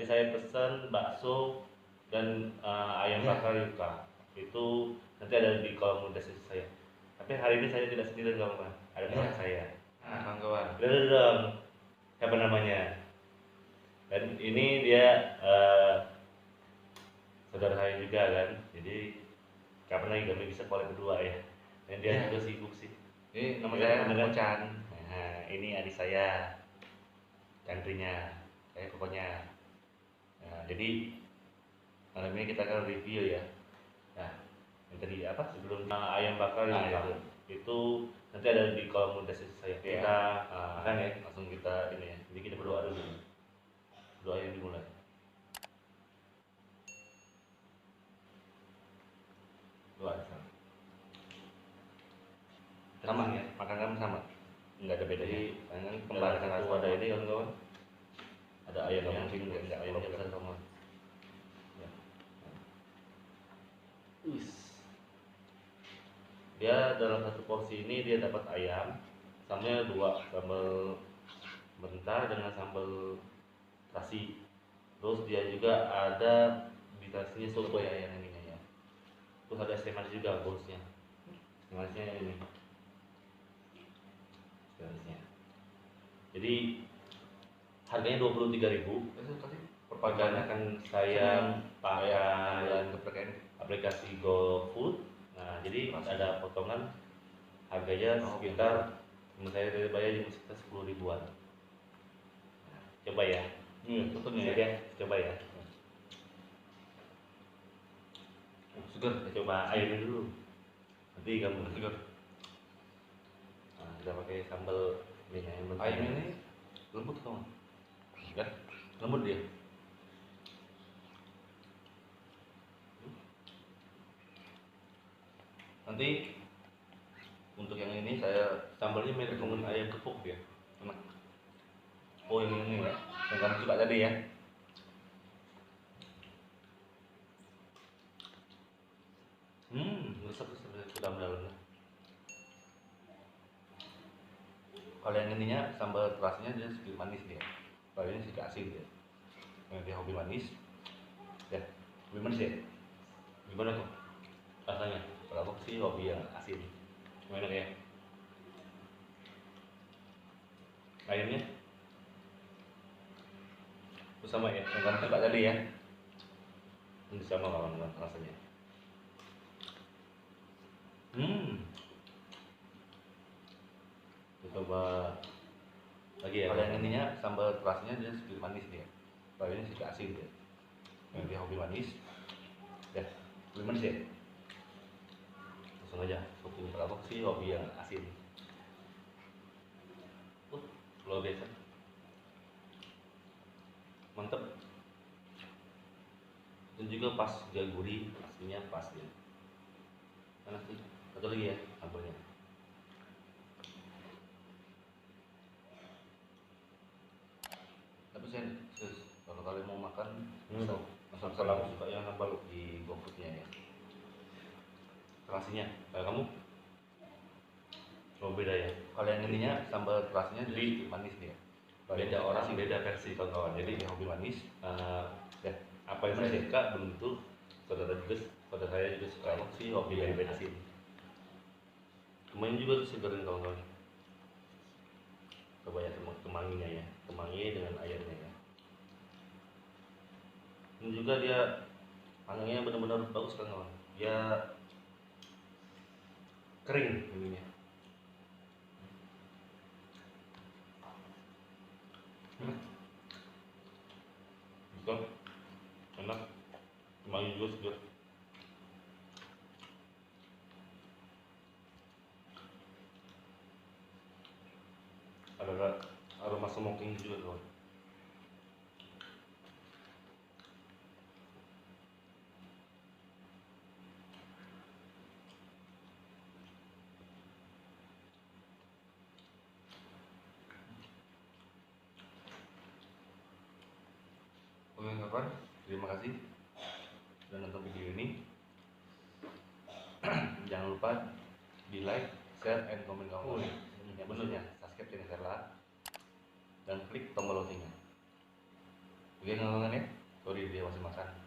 Tadi saya pesan bakso dan ayam bakar Yuka. Itu nanti ada di kolom deskripsi saya. Tapi hari ini saya tidak sendiri kawan, ada teman saya. Kawan-kawan. Udah dong, siapa namanya? Dan ini dia saudara saya juga kan. Jadi kapan lagi kami bisa collab berdua ya. Dan dia juga sibuk sih. Ini nama Ya, saya beneran. Ocan. Nah, ini adik saya, Chandrinya, saya pokoknya. Nah, jadi malam ini kita akan review ya. Nah, yang tadi apa sebelum ayam bakar itu nanti ada di kolom deskripsi saya. Kita kan ya, langsung kita ini ya. Jadi kita berdoa dulu. Doa yang dimulai. Doa di sana. Sama ya, makan kamu sama. Enggak ada bedanya. Karena kembar satu ada ini kawan-kawan. Ada ayamnya, enggak ayamnya besar sama. Ya. Dia dalam satu porsi ini dia dapat ayam, sambalnya dua, sambal mentah dengan sambal terasi. Terus dia juga ada di terasinya soto ya yang ininya ya. Terus ada es teh manis juga bonusnya. Es teh manisnya ini. Es teh manisnya. Jadi harganya 23.000. Perpajakan akan saya pakai aplikasi GoFood. Nah, jadi ada potongan harganya sekitar saya bayar sekitar 10 ribuan. Nah, coba ya. Fotonya ya. Coba ya. Segar. Coba airnya dulu. Nanti kamu Segar. Nah, kita pakai sambal ini yang mentah. Ayam ini lembut kawan. Ya, lembut dia. Nanti untuk yang ini saya sambalnya mirip dengan ayam gepuk ya. Enak. Oh yang ini ya, yang kamu suka tadi ya. Resep sudah benar. Kalau yang ininya sambal terasinya dia sedikit manis dia. Kalau ini sedikit asin dia. Yang dia hobi manis, ya hobi manis ya. Gimana tuh rasanya? Kalau aku sih hobi yang asin. Gimana ya? Ayamnya sama ya, yang kamu suka tadi ya. Ini sama kawan rasanya. Coba lagi ya. Kalau yang ininya sambal terasinya dia sedikit manis dia. Kalau ini sedikit asin dia. Yang dia hobi manis, ya hobi manis ya. Langsung aja. Kalau aku sih hobi yang asin. Luar biasa. Mantep. Dan juga pas dia gurih, aslinya pas dia. Enak sih. Satu lagi ya sambalnya. Tapi saya kalau kalian mau makan, masuk aku suka yang sambal di GoFoodnya ya. Terasinya, kayak kamu? Oh beda ya. Kalau yang ininya sambal terasinya jadi manis dia. Beda orang beda versi kawan-kawan. Jadi yang hobi manis, ya apa yang saya suka belum tentu saudara saya juga suka. Aku sih hobi beda asin. Kemarin juga segarin kawan-kawan. Coba ya kemanginya ya, kemangi dengan ayamnya ya. Ini juga dia panggangnya benar-benar bagus kan kawan. Dia kering ininya. Betul, enak, kemangi juga segar. Ada aroma smoking juga kawan. Oke kawan, terima kasih sudah nonton video ini. Jangan lupa di like, share, and komen kawan. Yang benernya subscribe channel Serla dan klik tombol loncengnya. Bikin ngomongin ya. Sorry dia masih makan.